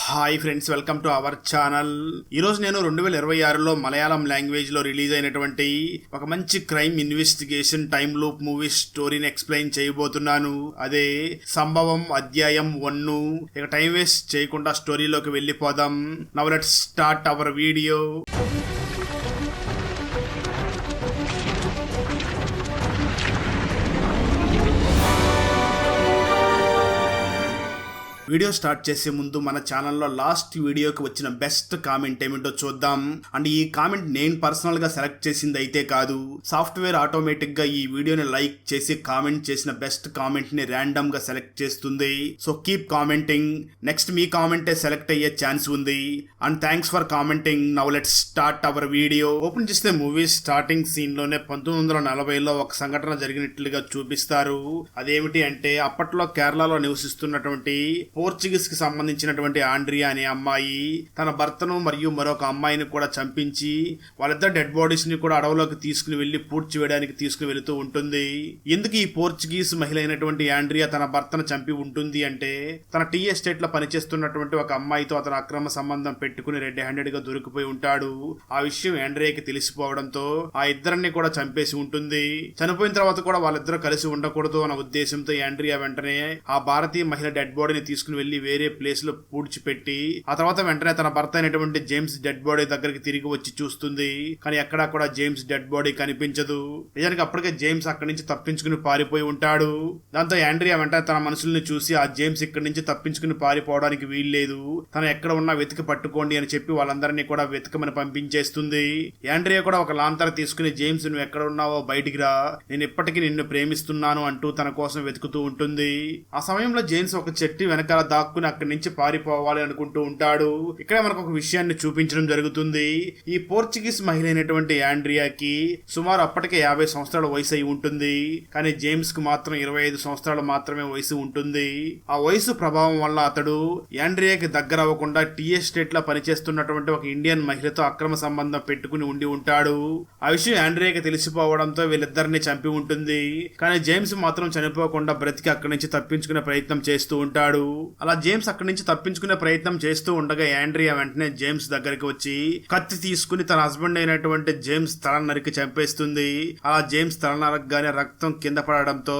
Hi friends, welcome to our channel. ఈరోజు నేను 2026లో Malayalam language లో రిలీజ్ అయినటువంటి ఒక మంచి crime investigation time loop movie స్టోరీని ఎక్స్ప్లెయిన్ చేయబోతున్నాను. అదే సంభవం అధ్యాయం 1. ఇక టైం వేస్ట్ చేయకుండా స్టోరీలోకి వెళ్ళిపోదాం. Now let's start our video. Video start చేసే ముందు మన ఛానల్లో లాస్ట్ వీడియోకి వచ్చిన బెస్ట్ కామెంట్ ఏమిటో చూద్దాం. అండ్ ఈ కామెంట్ నేను పర్సనల్ గా సెలెక్ట్ చేసింది అయితే కాదు, సాఫ్ట్వేర్ ఆటోమేటిక్ గా ఈ వీడియోని లైక్ చేసి కామెంట్ చేసిన బెస్ట్ కామెంట్ ని ర్యాండమ్ గా సెలెక్ట్ చేస్తుంది. So keep commenting. నెక్స్ట్ మీ కామెంటే సెలెక్ట్ అయ్యే ఛాన్స్ ఉంది. And thanks for commenting. Now let's start our video. Open చేస్తే మూవీ స్టార్టింగ్ సీన్ లోనే 1940లో ఒక సంఘటన జరిగినట్లుగా చూపిస్తారు. అదేమిటి అంటే, అప్పట్లో కేరళలో నివసిస్తున్నటువంటి పోర్చుగీస్ కి సంబంధించినటువంటి ఆండ్రియా అనే అమ్మాయి తన భర్తను మరియు మరొక అమ్మాయిని కూడా చంపించి వాళ్ళిద్దరు డెడ్ బాడీస్ ని కూడా అడవులోకి తీసుకుని వెళ్లి పూడ్చి వేయడానికి తీసుకుని వెళుతూ ఉంటుంది. ఎందుకు ఈ పోర్చుగీస్ మహిళ అయినటువంటి ఆండ్రియా తన భర్తను చంపి ఉంటుంది అంటే, తన టీ ఎస్టేట్ లో పనిచేస్తున్నటువంటి ఒక అమ్మాయితో అతను అక్రమ సంబంధం పెట్టుకుని రెడ్ హ్యాండెడ్ గా దొరికిపోయి ఉంటాడు. ఆ విషయం ఆండ్రియాకి తెలిసిపోవడంతో ఆ ఇద్దరిని కూడా చంపేసి ఉంటుంది. చనిపోయిన తర్వాత కూడా వాళ్ళిద్దరూ కలిసి ఉండకూడదు అన్న ఉద్దేశంతో ఆండ్రియా వెంటనే ఆ భారతీయ మహిళ డెడ్ బాడీని తీసుకుని వెళ్లి వేరే ప్లేస్ లో పూడ్చిపెట్టి ఆ తర్వాత వెంటనే తన భర్త అయినటువంటి జేమ్స్ డెడ్ బాడీ దగ్గరికి తిరిగి వచ్చి చూస్తుంది. కానీ ఎక్కడా కూడా జేమ్స్ డెడ్ బాడీ కనిపించదు. నిజానికి అప్పటికే జేమ్స్ అక్కడి నుంచి తప్పించుకుని పారిపోయి ఉంటాడు. దాంతో ఆండ్రియా వెంటనే తన మనుషుల్ని చూసి ఆ జేమ్స్ ఇక్కడి నుంచి తప్పించుకుని పారిపోవడానికి వీల్లేదు, తను ఎక్కడ ఉన్నా వెతికి పట్టుకోండి అని చెప్పి వాళ్ళందరినీ కూడా వెతకమని పంపించేస్తుంది. ఆండ్రియా కూడా ఒక లాంతర్ తీసుకుని, జేమ్స్ నువ్వు ఎక్కడ ఉన్నావో బయటికి రా, నేను ఇప్పటికీ నిన్ను ప్రేమిస్తున్నాను అంటూ తన కోసం వెతుకుతూ ఉంటుంది. ఆ సమయంలో జేమ్స్ ఒక చెట్టు వెనకాల దాక్కుని అక్కడి నుంచి పారిపోవాలి అనుకుంటూ ఉంటాడు. ఇక్కడ మనకు ఒక విషయాన్ని చూపించడం జరుగుతుంది. ఈ పోర్చుగీస్ మహిళ అయినటువంటి ఆండ్రియాకి సుమారు అప్పటికే 50 సంవత్సరాల వయసు అయి ఉంటుంది. కానీ జేమ్స్ కు మాత్రం 25 సంవత్సరాలు మాత్రమే వయసు ఉంటుంది. ఆ వయసు ప్రభావం వల్ల అతడు ఆండ్రియాకి దగ్గర అవ్వకుండా టీ ఎస్టేట్ లో పనిచేస్తున్నటువంటి ఒక ఇండియన్ మహిళతో అక్రమ సంబంధం పెట్టుకుని ఉండి ఉంటాడు. ఆ విషయం ఆండ్రియాకి తెలిసిపోవడంతో వీళ్ళిద్దరిని చంపి ఉంటుంది. కానీ జేమ్స్ మాత్రం చనిపోకుండా బ్రతికి అక్కడి నుంచి తప్పించుకునే ప్రయత్నం చేస్తూ ఉంటాడు. అలా జేమ్స్ అక్కడి నుంచి తప్పించుకునే ప్రయత్నం చేస్తూ ఉండగా ఆండ్రియా వెంటనే జేమ్స్ దగ్గరికి వచ్చి కత్తి తీసుకుని తన హస్బెండ్ అయినటువంటి జేమ్స్ తల నరికి చంపేస్తుంది. అలా జేమ్స్ తల నరకగానే రక్తం కింద పడడంతో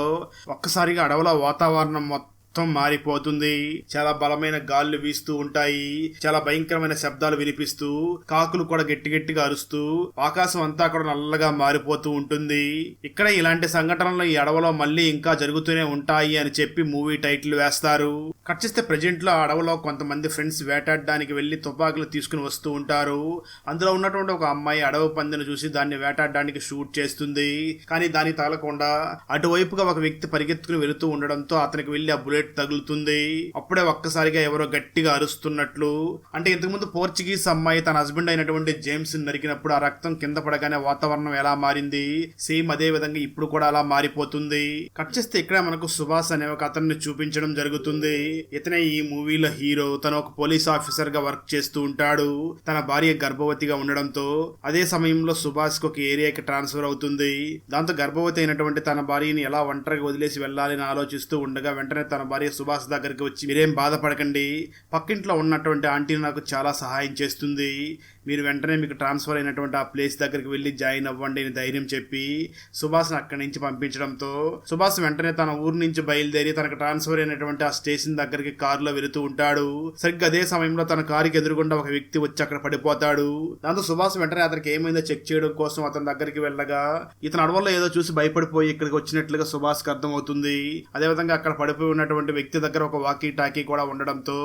ఒక్కసారిగా అడవుల వాతావరణం మొత్తం మారిపోతుంది. చాలా బలమైన గాలులు వీస్తూ ఉంటాయి. చాలా భయంకరమైన శబ్దాలు వినిపిస్తూ కాకులు కూడా గట్టి గట్టిగా అరుస్తూ ఆకాశం అంతా కూడా నల్లగా మారిపోతూ ఉంటుంది. ఇక్కడ ఇలాంటి సంఘటనలు ఈ అడవిలో మళ్ళీ ఇంకా జరుగుతూనే ఉంటాయి అని చెప్పి మూవీ టైటిల్ వేస్తారు. కట్ చేస్తే ప్రెజెంట్ లో అడవిలో కొంతమంది ఫ్రెండ్స్ వేటాడడానికి వెళ్లి తుపాకులు తీసుకుని వస్తూ ఉంటారు. అందులో ఉన్నటువంటి ఒక అమ్మాయి అడవి పందిని చూసి దాన్ని వేటాడడానికి షూట్ చేస్తుంది. కానీ దానికి తగలకుండా అటువైపుగా ఒక వ్యక్తి పరిగెత్తుకుని వెళుతూ ఉండడంతో అతనికి వెళ్లి ఆ బుల్లెట్ తగులుతుంది. అప్పుడే ఒక్కసారిగా ఎవరో గట్టిగా అరుస్తున్నట్లు, అంటే ఇంతకుముందు పోర్చుగీస్ అమ్మాయి తన హస్బెండ్ అయినటువంటి జేమ్స్ నరికినప్పుడు ఆ రక్తం కింద పడగానే వాతావరణం ఎలా మారింది, సేమ్ అదే విధంగా ఇప్పుడు కూడా అలా మారిపోతుంది. కట్ చేస్తే ఇక్కడ మనకు సుభాష్ అనే ఒక అతన్ని చూపించడం జరుగుతుంది. ఇతనే ఈ మూవీలో హీరో. తను ఒక పోలీస్ ఆఫీసర్ గా వర్క్ చేస్తూ ఉంటాడు. తన భార్య గర్భవతిగా ఉండడంతో అదే సమయంలో సుభాష్ కు ఒక ఏరియాకి ట్రాన్స్ఫర్ అవుతుంది. దాంతో గర్భవతి అయినటువంటి తన భార్యని ఎలా ఒంటరిగా వదిలేసి వెళ్లాలని ఆలోచిస్తూ ఉండగా వెంటనే తన భార్య సుభాష్ దగ్గరికి వచ్చి, మీరేం బాధపడకండి, పక్కింట్లో ఉన్నటువంటి ఆంటీ నాకు చాలా సహాయం చేస్తుంది, మీరు వెంటనే మీకు ట్రాన్స్ఫర్ అయినటువంటి ఆ ప్లేస్ దగ్గరికి వెళ్లి జాయిన్ అవ్వండి అని ధైర్యం చెప్పి సుభాష్ అక్కడి నుంచి పంపించడంతో సుభాష్ వెంటనే తన ఊరు నుంచి బయలుదేరి తనకు ట్రాన్స్ఫర్ అయినటువంటి ఆ స్టేషన్ దగ్గరికి కారులో వెళుతూ ఉంటాడు. సరిగ్గా అదే సమయంలో తన కారుకి ఎదురుగుండా ఒక వ్యక్తి వచ్చి అక్కడ పడిపోతాడు. దాంతో సుభాష్ వెంటనే అతనికి ఏమైందో చెక్ చేయడం కోసం అతని దగ్గరికి వెళ్ళగా ఇతను అడవుల్లో ఏదో చూసి భయపడిపోయి ఇక్కడికి వచ్చినట్లుగా సుభాష్కి అర్థమవుతుంది. అదేవిధంగా అక్కడ పడిపోయి ఉన్నటువంటి వ్యక్తి దగ్గర ఒక వాకీ టాకీ కూడా ఉండడంతో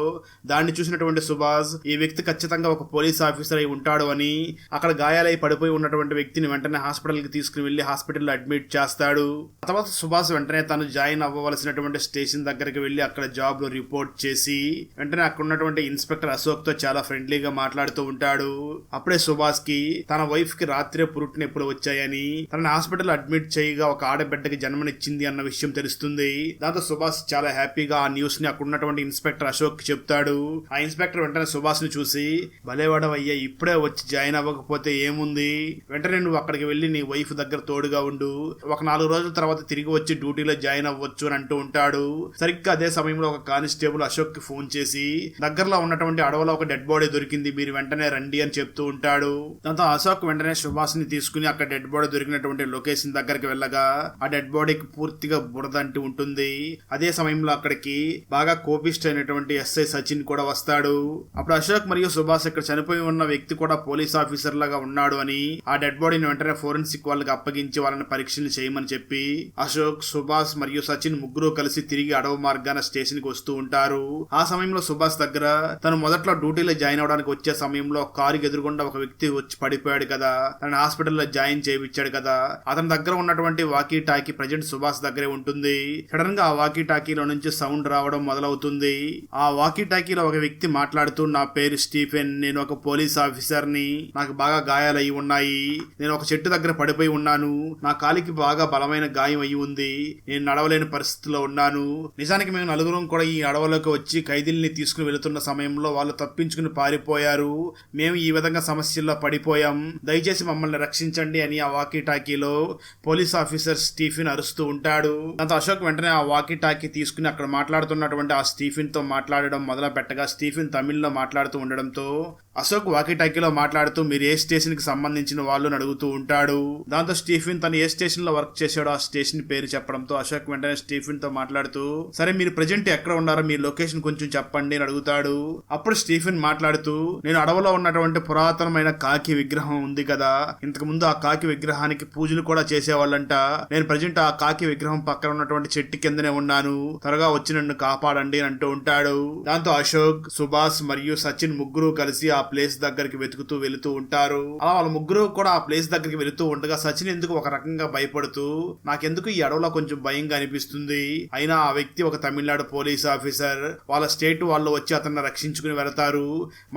దాన్ని చూసినటువంటి సుభాష్ ఈ వ్యక్తి ఖచ్చితంగా ఒక పోలీస్ ఆఫీసర్ అయి ఉంటాడు అని అక్కడ గాయాలై పడిపోయి ఉన్నటువంటి వ్యక్తిని వెంటనే హాస్పిటల్ కి తీసుకుని వెళ్లి హాస్పిటల్లో అడ్మిట్ చేస్తాడు. ఆ తర్వాత సుభాష్ వెంటనే తను జాయిన్ అవ్వవలసినటువంటి స్టేషన్ దగ్గరికి వెళ్లి అక్కడ జాబ్ లో రిపోర్ట్ చేసి వెంటనే అక్కడ ఉన్నటువంటి ఇన్స్పెక్టర్ అశోక్ తో చాలా ఫ్రెండ్లీగా మాట్లాడుతూ ఉంటాడు. అప్పుడే సుభాష్ కి తన వైఫ్ కి రాత్రే పురుటి నొప్పులు వచ్చాయని తనని హాస్పిటల్ అడ్మిట్ చేయగా ఒక ఆడబిడ్డకి జన్మనిచ్చింది అన్న విషయం తెలుస్తుంది. దాంతో సుభాష్ చాలా హ్యాపీ హ్యాపీగా ఆ న్యూస్ ని అక్కడ ఉన్నటువంటి ఇన్స్పెక్టర్ అశోక్ కి చెప్తాడు. ఆ ఇన్స్పెక్టర్ వెంటనే సుభాష్ ని చూసి, భలేవాడవయ్యా, ఇప్పుడే వచ్చి జాయిన్ అవ్వకపోతే ఏముంది, వెంటనే నువ్వు అక్కడికి వెళ్లి నీ వైఫ్ దగ్గర తోడుగా ఉండు, ఒక 4 రోజుల తర్వాత తిరిగి వచ్చి డ్యూటీలో జాయిన్ అవ్వచ్చు అని అంటూ ఉంటాడు. సరిగ్గా అదే సమయంలో ఒక కానిస్టేబుల్ అశోక్ కి ఫోన్ చేసి, దగ్గరలో ఉన్నటువంటి అడవిలో ఒక డెడ్ బాడీ దొరికింది, మీరు వెంటనే రండి అని చెప్తూ ఉంటాడు. దాంతో అశోక్ వెంటనే సుభాష్ ని తీసుకుని అక్కడ డెడ్ బాడీ దొరికినటువంటి లొకేషన్ దగ్గరికి వెళ్ళగా ఆ డెడ్ బాడీకి పూర్తిగా బురద అంటి ఉంటుంది. అదే సమయంలో అక్కడికి బాగా కోపిస్ట్ అయినటువంటి ఎస్ఐ సచిన్ కూడా వస్తాడు. అప్పుడు అశోక్ మరియు సుభాష్ ఇక్కడ చనిపోయి ఉన్న వ్యక్తి కూడా పోలీస్ ఆఫీసర్ లాగా ఉన్నాడు అని ఆ డెడ్ బాడీని వెంటనే ఫోరెన్సిక్ వాళ్ళకి అప్పగించి వాళ్ళని పరీక్షలు చేయమని చెప్పి అశోక్, సుభాష్ మరియు సచిన్ ముగ్గురు కలిసి తిరిగి అడవి మార్గాన స్టేషన్ కి వస్తూ ఉంటారు. ఆ సమయంలో సుభాష్ దగ్గర తను మొదట్లో డ్యూటీలో జాయిన్ అవడానికి వచ్చే సమయంలో కారుకి ఎదురుగుండా ఒక వ్యక్తి వచ్చి పడిపోయాడు కదా, తన హాస్పిటల్లో జాయిన్ చేయించాడు కదా, అతని దగ్గర ఉన్నటువంటి వాకీ టాకీ ప్రజెంట్ సుభాష్ దగ్గరే ఉంటుంది. సడన్ గా ఆ వాకీ టాకీలో నుంచి సౌండ్ రావడం మొదలవుతుంది. ఆ వాకీ టాకీలో ఒక వ్యక్తి మాట్లాడుతూ, నా పేరు స్టీఫెన్, నేను ఒక పోలీస్ ఆఫీసర్ ని, నాకు బాగా గాయాలయ్యి ఉన్నాయి, నేను ఒక చెట్టు దగ్గర పడిపోయి ఉన్నాను, నా కాలికి బాగా బలమైన గాయం అయ్యి ఉంది, నేను నడవలేని పరిస్థితిలో ఉన్నాను. నిజానికి మేము నలుగురం కూడా ఈ అడవులోకి వచ్చి ఖైదీల్ని తీసుకుని వెళుతున్న సమయంలో వాళ్ళు తప్పించుకుని పారిపోయారు, మేము ఈ విధంగా సమస్యల్లో పడిపోయాం, దయచేసి మమ్మల్ని రక్షించండి అని ఆ వాకీ టాకీలో పోలీస్ ఆఫీసర్ స్టీఫెన్ అరుస్తూ ఉంటాడు. దాంతో అశోక్ వెంటనే ఆ వాకీ టాకీ తీసుకుని అక్కడ మాట్లాడుతున్నటువంటి ఆ స్టీఫెన్ తో మాట్లాడడం మొదలు పెట్టగా స్టీఫెన్ తమిళ్లో మాట్లాడుతూ ఉండడంతో అశోక్ వాకీ టాకీలో మాట్లాడుతూ మీరు ఏ స్టేషన్ కి సంబంధించిన వాళ్ళు అడుగుతూ ఉంటాడు. దాంతో స్టీఫెన్ తను ఏ స్టేషన్ లో వర్క్ చేశాడో ఆ స్టేషన్ పేరు చెప్పడంతో అశోక్ వెంటనే స్టీఫెన్ తో మాట్లాడుతూ, సరే మీరు ప్రజెంట్ ఎక్కడ ఉన్నారో మీ లొకేషన్ కొంచెం చెప్పండి అని అడుగుతాడు. అప్పుడు స్టీఫెన్ మాట్లాడుతూ, నేను అడవిలో ఉన్నటువంటి పురాతనమైన కాకి విగ్రహం ఉంది కదా, ఇంతకు ముందు ఆ కాకి విగ్రహానికి పూజలు కూడా చేసేవాళ్ళంట, నేను ప్రజెంట్ ఆ కాకి విగ్రహం పక్కన ఉన్నటువంటి చెట్టు కిందనే ఉన్నాను, త్వరగా వచ్చి నన్ను కాపాడండి అని అంటూ ఉంటాడు. దాంతో అశోక్, సుభాష్ మరియు సచిన్ ముగ్గురు కలిసి ఆ ప్లేస్ దగ్గరికి వెతుకుతూ వెళుతూ ఉంటారు. అలా వాళ్ళ ముగ్గురు కూడా ఆ ప్లేస్ దగ్గరికి వెళుతూ ఉండగా సచిన్ ఎందుకు ఒక రకంగా భయపడుతూ, నాకెందుకు ఈ అడవిలో కొంచెం భయంగా అనిపిస్తుంది, అయినా ఆ వ్యక్తి ఒక తమిళనాడు పోలీస్ ఆఫీసర్, వాళ్ళ స్టేట్ వాళ్ళు వచ్చి అతన్ని రక్షించుకుని వెళతారు,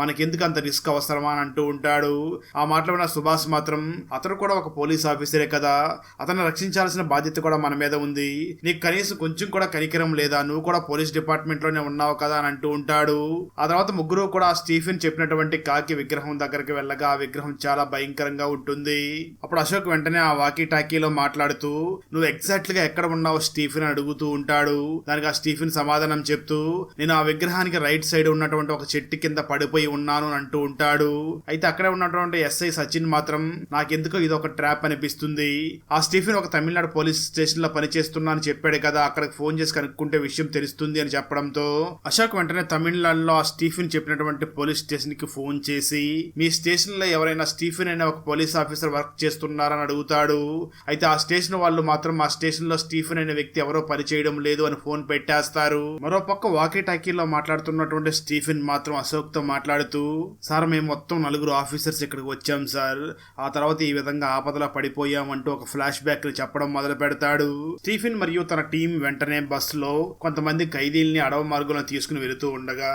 మనకెందుకు అంత రిస్క్ అవసరమా అని అంటూ ఉంటాడు. ఆ మాటలో సుభాష్ మాత్రం, అతను కూడా ఒక పోలీస్ ఆఫీసరే కదా, అతన్ని రక్షించాల్సిన బాధ్యత కూడా మన మీద ఉంది, నీకు కనీసం కొంచెం కూడా కనికరం లేదా, నువ్వు కూడా పోలీస్ డిపార్ట్మెంట్ లోనే ఉన్నావు కదా అని అంటూ ఉంటాడు. ఆ తర్వాత ముగ్గురు కూడా స్టీఫెన్ చెప్పినటువంటి కాకి విగ్రహం దగ్గరికి వెళ్ళగా ఆ విగ్రహం చాలా భయంకరంగా ఉంటుంది. అప్పుడు అశోక్ వెంటనే ఆ వాకీ టాకీలో మాట్లాడుతూ, నువ్వు ఎగ్జాక్ట్ గా ఎక్కడ ఉన్నావు స్టీఫెన్ అని అడుగుతూ ఉంటాడు. దానికి ఆ స్టీఫెన్ సమాధానం చెప్తూ, నేను ఆ విగ్రహానికి రైట్ సైడ్ ఉన్నటువంటి ఒక చెట్టు కింద పడిపోయి ఉన్నాను అని అంటూ ఉంటాడు. అయితే అక్కడే ఉన్నటువంటి ఎస్ఐ సచిన్ మాత్రం, నాకెందుకో ఇది ఒక ట్రాప్ అనిపిస్తుంది, ఆ స్టీఫెన్ ఒక తమిళనాడు పోలీస్ స్టేషన్ లో పనిచేస్తున్నా అని చెప్పాడు కదా, అక్కడికి ఫోన్ చేసి కనుక్కుంటే విషయం తెలుస్తుంది అని చెప్పడంతో అశోక్ వెంటనే తమిళనాడులో ఆ స్టీఫెన్ చెప్పినటువంటి పోలీస్ స్టేషన్ కి ఫోన్ చేసి, మీ స్టేషన్ లో ఎవరైనా స్టీఫెన్ అనే ఒక పోలీస్ ఆఫీసర్ వర్క్ చేస్తున్నారని అడుగుతాడు. అయితే ఆ స్టేషన్ వాళ్ళు మాత్రం ఆ స్టేషన్ లో స్టీఫెన్ అనే వ్యక్తి ఎవరో పనిచేయడం లేదు అని ఫోన్ పెట్టేస్తారు. మరోపక్క వాకీ టాకీలో మాట్లాడుతున్నటువంటి స్టీఫెన్ మాత్రం అశోక్ తో మాట్లాడుతూ, సార్ మేము మొత్తం 4 ఆఫీసర్స్ ఇక్కడికి వచ్చాం సార్, ఆ తర్వాత ఈ విధంగా ఆపదలా పడిపోయాం అంటూ ఒక ఫ్లాష్ బ్యాక్ చెప్పడం మొదలు పెడతాడు. స్టీఫెన్ మరియు తన టీం వెంటనే బస్సులో కొంతమంది ఖైదీల్ని అడవి మార్గంలో తీసుకుని వెళుతూ ఉండగా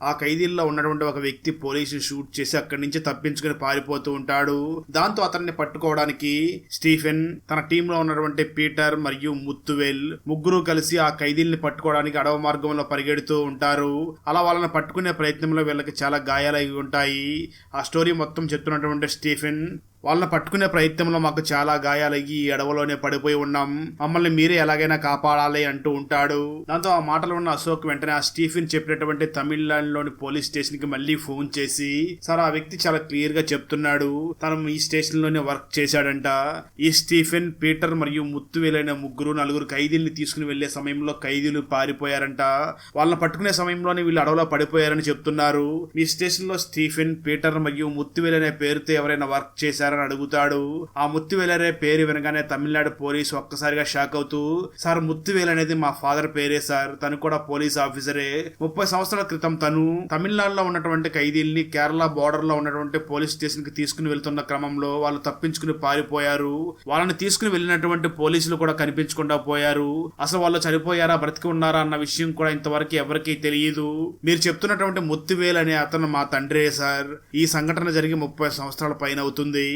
ఆ ఖైదీల్లో ఉన్నటువంటి ఒక వ్యక్తి పోలీసు షూట్ చేసి అక్కడి నుంచి తప్పించుకుని పారిపోతూ ఉంటాడు. దాంతో అతన్ని పట్టుకోవడానికి స్టీఫెన్, తన టీంలో ఉన్నటువంటి పీటర్ మరియు ముత్తువేల్ ముగ్గురు కలిసి ఆ ఖైదీల్ని పట్టుకోవడానికి అడవి మార్గంలో పరిగెడుతూ ఉంటారు. అలా వాళ్ళని పట్టుకునే ప్రయత్నంలో వీళ్ళకి చాలా గాయాలై ఉంటాయి. ఆ స్టోరీ మొత్తం చెప్తున్నటువంటి స్టీఫెన్, వాళ్ళని పట్టుకునే ప్రయత్నంలో మాకు చాలా గాయాలయ్యి ఈ అడవిలోనే పడిపోయి ఉన్నాం, మమ్మల్ని మీరే ఎలాగైనా కాపాడాలి అంటూ ఉంటాడు. దాంతో ఆ మాటలు ఉన్న అశోక్ వెంటనే ఆ స్టీఫెన్ చెప్పినటువంటి తమిళనాడులోని పోలీస్ స్టేషన్ కి మళ్ళీ ఫోన్ చేసి, సార్ ఆ వ్యక్తి చాలా క్లియర్ గా చెప్తున్నాడు, తను ఈ స్టేషన్ లోనే వర్క్ చేశాడంట, ఈ స్టీఫెన్, పీటర్ మరియు ముత్తువేలైన ముగ్గురు 4 ఖైదీల్ని తీసుకుని వెళ్లే సమయంలో ఖైదీలు పారిపోయారంట, వాళ్ళని పట్టుకునే సమయంలోనే వీళ్ళు అడవిలో పడిపోయారని చెప్తున్నారు, మీ స్టేషన్ లో స్టీఫెన్, పీటర్ మరియు ముత్తువేల్ అనే పేరుతో ఎవరైనా వర్క్ చేశారు అని అడుగుతాడు. ఆ ముత్తువేలరే పేరు వినగానే తమిళనాడు పోలీసు ఒక్కసారిగా షాక్ అవుతూ, సార్ ముత్తువేల్ అనేది మా ఫాదర్ పేరే సార్, తను కూడా పోలీస్ ఆఫీసరే, 30 సంవత్సరాల క్రితం తను తమిళనాడులో ఉన్నటువంటి ఖైదీల్ని కేరళ బోర్డర్ లో ఉన్నటువంటి పోలీస్ స్టేషన్ కి తీసుకుని వెళ్తున్న క్రమంలో వాళ్ళు తప్పించుకుని పారిపోయారు, వాళ్ళని తీసుకుని వెళ్ళినటువంటి పోలీసులు కూడా కనిపించకుండా పోయారు, అసలు వాళ్ళు చనిపోయారా బ్రతికి ఉన్నారా అన్న విషయం కూడా ఇంతవరకు ఎవరికీ తెలియదు, మీరు చెప్తున్నటువంటి ముత్తువేల్ అనే అతను మా తండ్రే సార్, ఈ సంఘటన జరిగి 30 సంవత్సరాల పైన అవుతుంది,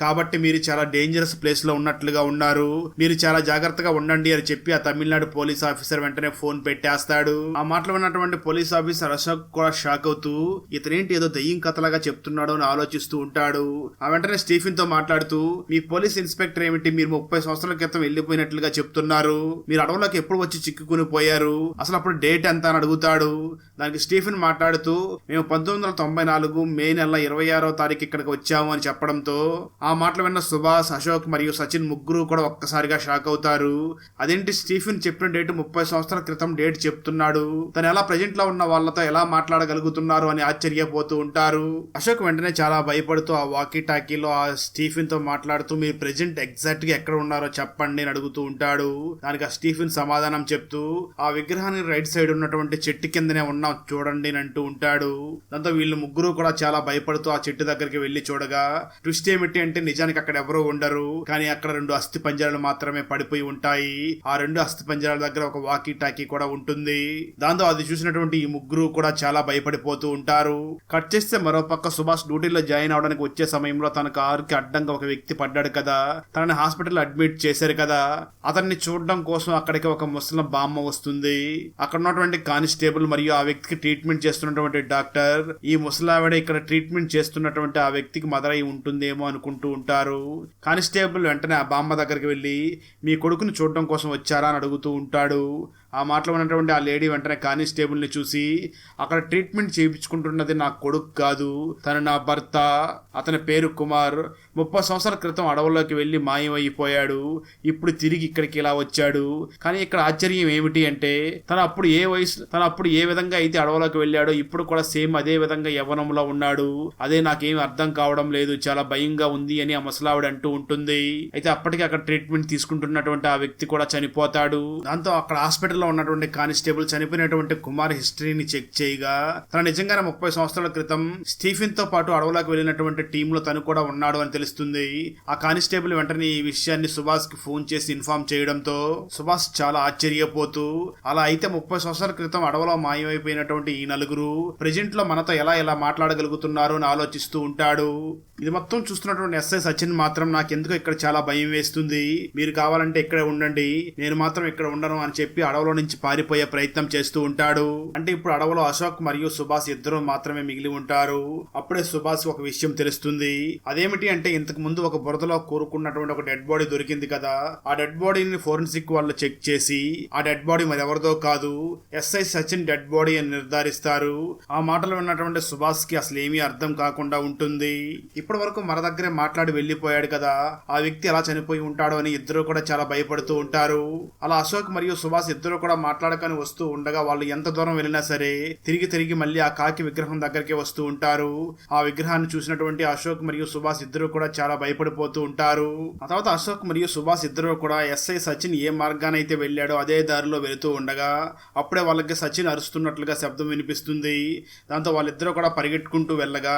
కాబట్టి మీరు చాలా డేంజరస్ ప్లేస్ లో ఉన్నట్లుగా ఉన్నారు, మీరు చాలా జాగ్రత్తగా ఉండండి అని చెప్పి ఆ తమిళనాడు పోలీస్ ఆఫీసర్ వెంటనే ఫోన్ పెట్టేస్తాడు. ఆ మాటలు విన్నటువంటి పోలీస్ ఆఫీసర్ అశోక్ కూడా షాక్ అవుతూ ఇతనేంటి ఏదో దయ్యం కథలాగా చెప్తున్నాడు అని ఆలోచిస్తూ ఉంటాడు. ఆ వెంటనే స్టీఫెన్ తో మాట్లాడుతూ, మీ పోలీస్ ఇన్స్పెక్టర్ ఏమిటి, మీరు 30 సంవత్సరాల క్రితం వెళ్ళిపోయినట్లుగా చెప్తున్నారు, మీరు అడవులోకి ఎప్పుడు వచ్చి చిక్కుకుని పోయారు, అసలు అప్పుడు డేట్ ఎంత అని అడుగుతాడు. దానికి స్టీఫెన్ మాట్లాడుతూ, మేము 1994 మే నెల 26వ తారీఖు ఇక్కడికి వచ్చాము అని చెప్పడంతో ఆ మాటలు విన్న సుభాష్, అశోక్ మరియు సచిన్ ముగ్గురు కూడా ఒక్కసారిగా షాక్ అవుతారు. అదేంటి స్టీఫెన్ చెప్పిన డేట్ 30 సంవత్సరాల క్రితం డేట్ చెప్తున్నాడు, తను ఎలా ప్రెజెంట్ లో ఉన్న వాళ్ళతో ఎలా మాట్లాడగలుగుతున్నారు అని ఆశ్చర్యపోతూ ఉంటారు. అశోక్ వెంటనే చాలా భయపడుతూ ఆ వాకీ టాకీలో ఆ స్టీఫెన్ తో మాట్లాడుతూ, మీరు ప్రెజెంట్ ఎగ్జాక్ట్ గా ఎక్కడ ఉన్నారో చెప్పండి అని అడుగుతూ ఉంటాడు. దానికి ఆ స్టీఫెన్ సమాధానం చెప్తూ, ఆ విగ్రహానికి రైట్ సైడ్ ఉన్నటువంటి చెట్టు కిందనే ఉన్నాం చూడండి అని అంటూ ఉంటాడు. దాంతో వీళ్ళు ముగ్గురు కూడా చాలా భయపడుతూ ఆ చెట్టు దగ్గరికి వెళ్లి చూడగా ట్విస్ట్ ఏమిటి అంటే నిజానికి అక్కడ ఎవరూ ఉండరు, కానీ అక్కడ 2 అస్థి పంజరాలు మాత్రమే పడిపోయి ఉంటాయి. ఆ 2 అస్థి పంజరాల దగ్గర ఒక వాకీ టాకీ కూడా ఉంటుంది. దాంతో అది చూసినటువంటి ఈ ముగ్గురు కూడా చాలా భయపడిపోతూ ఉంటారు. కట్ చేస్తే మరోపక్క సుభాష్ డ్యూటీలో జాయిన్ అవడానికి వచ్చే సమయంలో తన కారుకి అడ్డంగా ఒక వ్యక్తి పడ్డాడు కదా, తనని హాస్పిటల్ అడ్మిట్ చేశారు కదా, అతన్ని చూడడం కోసం అక్కడికి ఒక ముసలి బామ్మ వస్తుంది. అక్కడ ఉన్నటువంటి కానిస్టేబుల్ మరియు ఆ వ్యక్తికి ట్రీట్మెంట్ చేస్తున్నటువంటి డాక్టర్ ఈ ముసలావిడ ఇక్కడ ట్రీట్మెంట్ చేస్తున్నటువంటి ఆ వ్యక్తికి మదర్ అయి ఉంటుందేమో అనుకుంటూ ఉంటారు. కానిస్టేబుల్ వెంటనే ఆ బామ్మ దగ్గరికి వెళ్ళి, మీ కొడుకుని చూడడం కోసం వచ్చారా అని అడుగుతూ ఉంటాడు. ఆ మాటలో ఉన్నటువంటి ఆ లేడీ వెంటనే కానిస్టేబుల్ ని చూసి, అక్కడ ట్రీట్మెంట్ చేయించుకుంటున్నది నా కొడుకు కాదు, తను నా భర్త, అతని పేరు కుమార్, 30 సంవత్సరాల క్రితం అడవుల్లోకి వెళ్లి మాయమైపోయాడు, ఇప్పుడు తిరిగి ఇక్కడికి ఇలా వచ్చాడు. కానీ ఇక్కడ ఆశ్చర్యం ఏమిటి అంటే తను అప్పుడు ఏ విధంగా అయితే అడవులోకి వెళ్ళాడో ఇప్పుడు కూడా సేమ్ అదే విధంగా యవ్వనంలో ఉన్నాడు, అదే నాకేం అర్థం కావడం లేదు, చాలా భయంగా ఉంది అని ఆ ముసలావిడ అంటూ ఉంటుంది. అయితే అప్పటికి అక్కడ ట్రీట్మెంట్ తీసుకుంటున్నటువంటి ఆ వ్యక్తి కూడా చనిపోతాడు. దాంతో అక్కడ హాస్పిటల్ ఉన్నటువంటి కానిస్టేబుల్ చనిపోయినటువంటి కుమార్ హిస్టరీని చెక్ చేయగా తన నిజంగానే 30 సంవత్సరాల క్రితం స్టీఫెన్ తో పాటు అడవులోకి వెళ్ళినటువంటి టీమ్ లో తను కూడా ఉన్నాడు అని తెలుస్తుంది. ఆ కానిస్టేబుల్ వెంటనే ఈ విషయాన్ని సుభాష్ కి ఫోన్ చేసి ఇన్ఫార్మ్ చేయడంతో సుభాష్ చాలా ఆశ్చర్యపోతూ, అలా అయితే 30 సంవత్సరాల క్రితం అడవులో మాయమైపోయినటువంటి ఈ నలుగురు ప్రెజెంట్ లో మనతో ఎలా మాట్లాడగలుగుతున్నారు అని ఆలోచిస్తూ ఉంటాడు. ఇది మొత్తం చూస్తున్నటువంటి ఎస్ఐ సచిన్ మాత్రం, నాకెందుకో ఇక్కడ చాలా భయం వేస్తుంది, మీరు కావాలంటే ఇక్కడే ఉండండి, నేను మాత్రం ఇక్కడ ఉండను అని చెప్పి అడవులో నుంచి పారిపోయే ప్రయత్నం చేస్తూ ఉంటాడు. అంటే ఇప్పుడు అడవులో అశోక్ మరియు సుభాష్ ఇద్దరు మాత్రమే మిగిలి ఉంటారు. అప్పుడే సుభాష్ ఒక విషయం తెలుస్తుంది. అదేమిటి అంటే ఇంతకు ముందు ఒక బురదలో కూరుకున్నటువంటి ఒక డెడ్ బాడీ దొరికింది కదా, ఆ డెడ్ బాడీని ఫోరెన్సిక్ వాళ్ళు చెక్ చేసి ఆ డెడ్ బాడీ మరి ఎవరిదో కాదు, ఎస్ఐ సచిన్ డెడ్ బాడీ అని నిర్ధారిస్తారు. ఆ మాటలు విన్నటువంటి సుభాష్ కి అసలు ఏమీ అర్థం కాకుండా ఉంటుంది. ఇప్పటి వరకు మన దగ్గరే మాట్లాడి వెళ్లిపోయాడు కదా, ఆ వ్యక్తి ఎలా చనిపోయి ఉంటాడో అని ఇద్దరు కూడా చాలా భయపడుతూ ఉంటారు. అలా అశోక్ మరియు సుభాష్ ఇద్దరు కూడా మాట్లాడకని వస్తూ ఉండగా వాళ్ళు ఎంత దూరం వెళ్ళినా సరే తిరిగి మళ్ళీ ఆ కాకి విగ్రహం దగ్గరికి వస్తూ ఉంటారు. ఆ విగ్రహాన్ని చూసినటువంటి అశోక్ మరియు సుభాష్ ఇద్దరు కూడా చాలా భయపడిపోతూ ఉంటారు. ఆ తర్వాత అశోక్ మరియు సుభాష్ ఇద్దరు కూడా ఎస్ఐ సచిన్ ఏ మార్గానైతే వెళ్ళాడో అదే దారిలో వెళుతూ ఉండగా అప్పుడే వాళ్ళకి సచిన్ అరుస్తున్నట్లుగా శబ్దం వినిపిస్తుంది. దాంతో వాళ్ళిద్దరూ కూడా పరిగెట్టుకుంటూ వెళ్ళగా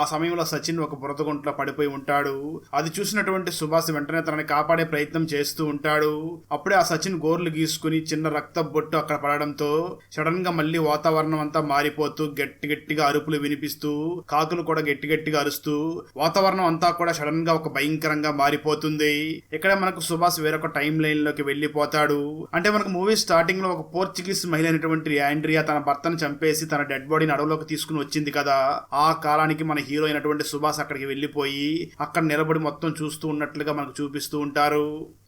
ఆ సమయంలో సచిన్ ఒక బురద గుంటలో పడిపోయి ఉంటాడు. అది చూసినటువంటి సుభాష్ వెంటనే తనని కాపాడే ప్రయత్నం చేస్తూ ఉంటాడు. అప్పుడే ఆ సచిన్ గోర్లు గీసుకుని చిన్న రక్త బొట్టు అక్కడ పడడంతో సడన్ గా మళ్ళీ వాతావరణం అంతా మారిపోతూ గట్టిగా అరుపులు వినిపిస్తూ కాకులు కూడా గట్టిగా అరుస్తూ వాతావరణం అంతా కూడా సడన్ గా ఒక భయంకరంగా మారిపోతుంది. ఇక్కడ మనకు సుభాష్ వేరొక టైం లైన్ లోకి వెళ్లిపోతాడు. అంటే మనకు మూవీ స్టార్టింగ్ లో ఒక పోర్చుగీస్ మహిళ అయినటువంటి యాండ్రియా తన భర్తను చంపేసి తన డెడ్ బాడీని అడవులోకి తీసుకుని వచ్చింది కదా, ఆ కాలానికి మన హీరో అయినటువంటి సుభాష్ అక్కడికి వెళ్లిపోయి అక్కడ నిలబడి మొత్తం చూస్తూ ఉన్నట్లుగా మనకు చూపిస్తూ ఉంటారు.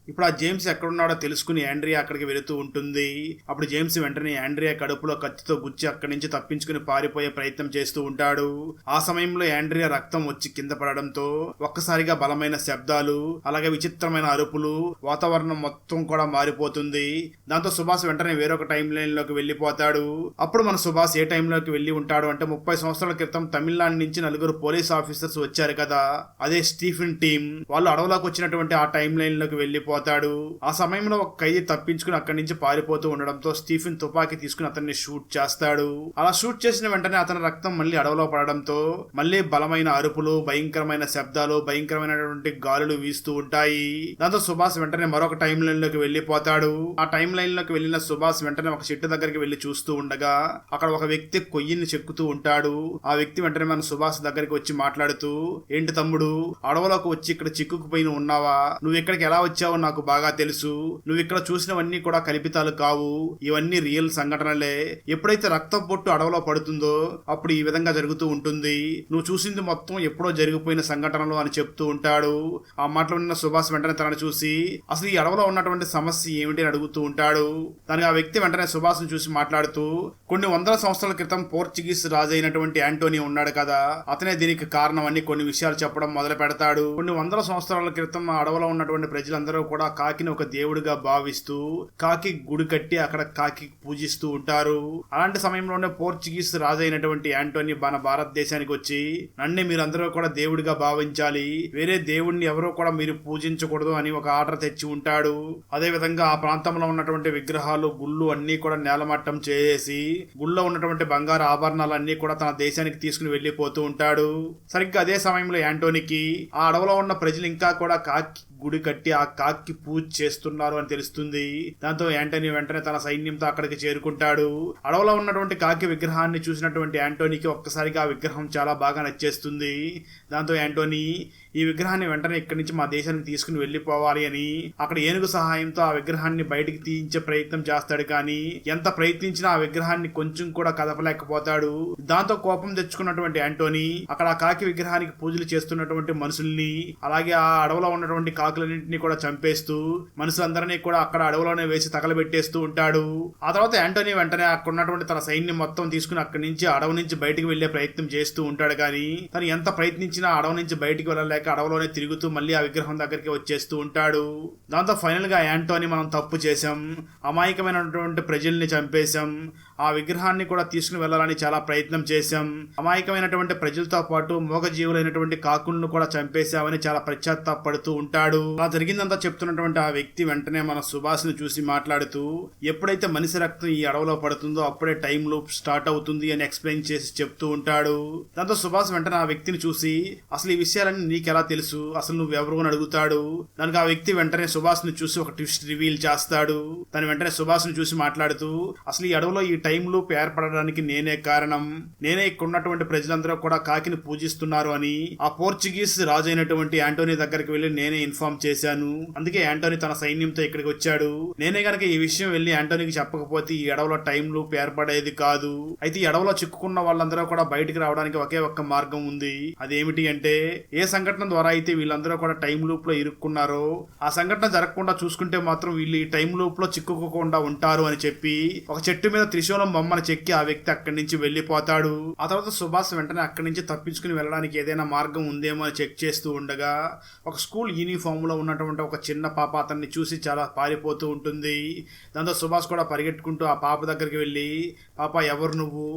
ఇప్పుడు ఆ జేమ్స్ ఎక్కడున్నాడో తెలుసుకుని యాండ్రియా అక్కడికి వెళుతూ ఉంటుంది. అప్పుడు జేమ్స్ వెంటనే యాండ్రియా కడుపులో కత్తితో గుచ్చి అక్కడి నుంచి తప్పించుకుని పారిపోయే ప్రయత్నం చేస్తూ ఉంటాడు. ఆ సమయంలో యాండ్రియా రక్తం వచ్చి కింద పడడంతో ఒక్కసారిగా బలమైన శబ్దాలు, అలాగే విచిత్రమైన అరుపులు, వాతావరణం మొత్తం కూడా మారిపోతుంది. దాంతో సుభాష్ వెంటనే వేరొక టైం లైన్ లోకి వెళ్లిపోతాడు. అప్పుడు మన సుభాష్ ఏ టైంలోకి వెళ్లి ఉంటాడు అంటే 30 సంవత్సరాల క్రితం తమిళనాడు నుంచి 4 పోలీస్ ఆఫీసర్స్ వచ్చారు కదా, అదే స్టీఫెన్ టీమ్, వాళ్ళు అడవులోకి వచ్చినటువంటి ఆ టైం లైన్ లోకి వెళ్లిపోతారు. వెళ్ళిపోతాడు. ఆ సమయంలో ఒక ఖైదీ తప్పించుకుని అక్కడి నుంచి పారిపోతూ ఉండడంతో స్టీఫెన్ తుపాకీ తీసుకుని అతన్ని షూట్ చేస్తాడు. అలా షూట్ చేసిన వెంటనే అతని రక్తం మళ్ళీ అడవిలో పడడంతో మళ్ళీ బలమైన అరుపులు, భయంకరమైన శబ్దాలు, భయంకరమైనటువంటి గాలులు వీస్తూ ఉంటాయి. దాంతో సుభాష్ వెంటనే మరొక టైం లైన్ లోకి వెళ్లిపోతాడు. ఆ టైం లైన్ లోకి వెళ్లిన సుభాష్ వెంటనే ఒక చెట్టు దగ్గరికి వెళ్లి చూస్తూ ఉండగా అక్కడ ఒక వ్యక్తి కొయ్యిని చెక్కుతూ ఉంటాడు. ఆ వ్యక్తి వెంటనే మన సుభాష్ దగ్గరికి వచ్చి మాట్లాడుతూ, ఏంటి తమ్ముడు, అడవులోకి వచ్చి ఇక్కడ చిక్కుకుపోయిన ఉన్నావా? నువ్వు ఇక్కడికి ఎలా వచ్చావో నాకు బాగా తెలుసు. నువ్వు ఇక్కడ చూసినవన్నీ కూడా కల్పితాలు కావు, ఇవన్నీ రియల్ సంఘటనలే. ఎప్పుడైతే రక్తం పొట్టు అడవిలో పడుతుందో అప్పుడు ఈ విధంగా జరుగుతూ ఉంటుంది. నువ్వు చూసింది మొత్తం ఎప్పుడో జరిగిపోయిన సంఘటనలు అని చెప్తూ ఉంటాడు. ఆ మాటలు విన్న సుభాష్ వెంటనే తనను చూసి అసలు ఈ అడవిలో ఉన్నటువంటి సమస్య ఏమిటి అని అడుగుతూ ఉంటాడు. దానికి ఆ వ్యక్తి వెంటనే సుభాష్ ను చూసి మాట్లాడుతూ, కొన్ని వందల సంవత్సరాల క్రితం పోర్చుగీస్ రాజు అయినటువంటి యాంటోనీ ఉన్నాడు కదా, అతనే దీనికి కారణం అని కొన్ని విషయాలు చెప్పడం మొదలు పెడతాడు. కొన్ని వందల సంవత్సరాల క్రితం ఆ అడవిలో ఉన్నటువంటి ప్రజలందరూ కూడా కాకిని ఒక దేవుడిగా భావిస్తూ కాకి గుడి కట్టి అక్కడ కాకి పూజిస్తూ ఉంటారు. అలాంటి సమయంలోనే పోర్చుగీస్ రాజు అయినటువంటి యాంటోనీ మన భారతదేశానికి వచ్చి నన్ను మీరందరూ కూడా దేవుడిగా భావించాలి, వేరే దేవుడిని ఎవరో కూడా మీరు పూజించకూడదు అని ఒక ఆర్డర్ తెచ్చి ఉంటాడు. అదే విధంగా ఆ ప్రాంతంలో ఉన్నటువంటి విగ్రహాలు, గుళ్ళు అన్ని కూడా నేలమట్టం చేసి గుళ్ళో ఉన్నటువంటి బంగారు ఆభరణాలన్నీ కూడా తన దేశానికి తీసుకుని వెళ్లిపోతూ ఉంటాడు. సరిగ్గా అదే సమయంలో యాంటోనీకి ఆ అడవిలో ఉన్న ప్రజలు ఇంకా కూడా కాకి గుడి కట్టి ఆ కాకి పూజ చేస్తున్నారు అని తెలుస్తుంది. దాంతో యాంటోనీ వెంటనే తన సైన్యంతో అక్కడికి చేరుకుంటాడు. అడవిలో ఉన్నటువంటి కాకి విగ్రహాన్ని చూసినటువంటి యాంటోనీకి ఒక్కసారిగా ఆ విగ్రహం చాలా బాగా నచ్చేస్తుంది. దాంతో యాంటోనీ ఈ విగ్రహాన్ని వెంటనే ఇక్కడి నుంచి మా దేశానికి తీసుకుని వెళ్లిపోవాలి అని అక్కడ ఏనుగు సహాయంతో ఆ విగ్రహాన్ని బయటికి తీయించే ప్రయత్నం చేస్తాడు. కానీ ఎంత ప్రయత్నించినా ఆ విగ్రహాన్ని కొంచెం కూడా కదపలేకపోతాడు. దాంతో కోపం తెచ్చుకున్నటువంటి యాంటోనీ అక్కడ ఆ కాకి విగ్రహానికి పూజలు చేస్తున్నటువంటి మనుషుల్ని, అలాగే ఆ అడవిలో ఉన్నటువంటి కాకులన్నింటినీ కూడా చంపేస్తూ మనుషులందరినీ కూడా అక్కడ అడవిలోనే వేసి తగలబెట్టేస్తూ ఉంటాడు. ఆ తర్వాత యాంటోనీ వెంటనే అక్కడ ఉన్నటువంటి తన సైన్యం మొత్తం తీసుకుని అక్కడి నుంచి అడవి నుంచి బయటికి వెళ్లే ప్రయత్నం చేస్తూ ఉంటాడు. కానీ తను ఎంత ప్రయత్నించినా అడవి నుంచి బయటికి వెళ్ళలేక అడవిలోనే తిరుగుతూ మళ్ళీ ఆ విగ్రహం దగ్గరికి వచ్చేస్తూ ఉంటాడు. దాంతో ఫైనల్ గా యాంటోనీ మనం తప్పు చేశాం, అమాయకమైనటువంటి ప్రజల్ని చంపేశాం, ఆ విగ్రహాన్ని కూడా తీసుకుని వెళ్లాలని చాలా ప్రయత్నం చేశాం, అమాయకమైనటువంటి ప్రజలతో పాటు మూగజీవులైనటువంటి కాకులను కూడా చంపేశామని చాలా పశ్చాత్తాపడుతూ ఉంటాడు. అలా జరిగిందంతా చెప్తున్నటువంటి ఆ వ్యక్తి వెంటనే మన సుభాష్ ని చూసి మాట్లాడుతూ, ఎప్పుడైతే మనిషి రక్తం ఈ అడవిలో పడుతుందో అప్పుడే టైం లూప్ స్టార్ట్ అవుతుంది అని ఎక్స్ప్లెయిన్ చేసి చెప్తూ ఉంటాడు. దాంతో సుభాష్ వెంటనే ఆ వ్యక్తిని చూసి అసలు ఈ విషయాలన్నీ నీకెలా తెలుసు, అసలు నువ్వెవరు అని అడుగుతాడు. దానికి ఆ వ్యక్తి వెంటనే సుభాష్ ని చూసి ఒక ట్విస్ట్ రివీల్ చేస్తాడు. తను వెంటనే సుభాష్ ని చూసి మాట్లాడుతూ, అసలు ఈ అడవిలో ఈ టైం లూప్ ఏర్పడడానికి నేనే కారణం, నేనే ఇక్కడ ఉన్నటువంటి ప్రజలందరూ కూడా కాకిని పూజిస్తున్నారు అని ఆ పోర్చుగీస్ రాజు అయినటువంటి యాంటోనీ దగ్గరికి వెళ్లి నేనే ఇన్ఫార్మ్ చేశాను. అందుకే యాంటోనీ తన సైన్యంతో ఇక్కడికి వచ్చాడు. నేనే గనక ఈ విషయం వెళ్లి యాంటోనీకి చెప్పకపోతే ఈ అడవిలో టైం లూప్ ఏర్పడేది కాదు. అయితే ఈ అడవిలో చిక్కుకున్న వాళ్ళందరూ కూడా బయటికి రావడానికి ఒకే ఒక్క మార్గం ఉంది. అదేమిటి అంటే, ఏ సంఘటన ద్వారా అయితే వీళ్ళందరూ కూడా టైం లూప్ లో ఇరుక్కున్నారో ఆ సంఘటన జరగకుండా చూసుకుంటే మాత్రం వీళ్ళు ఈ టైం లూప్ లో చిక్కుకోకుండా ఉంటారు అని చెప్పి ఒక చెట్టు మీద త్రిశూలం బొమ్మను చెక్కి ఆ వ్యక్తి అక్కడి నుంచి వెళ్లిపోతాడు. ఆ తర్వాత సుభాష్ వెంటనే అక్కడి నుంచి తప్పించుకుని వెళ్ళడానికి ఏదైనా మార్గం ఉందేమో అని చెక్ చేస్తూ ఉండగా ఒక స్కూల్ యూనిఫామ్ లో ఉన్నటువంటి ఒక చిన్న పాప అతన్ని చూసి చాలా పారిపోతూ ఉంటుంది. దాంతో సుభాష్ కూడా పరిగెట్టుకుంటూ ఆ పాప దగ్గరికి వెళ్ళి, పాప ఎవరు నువ్వు,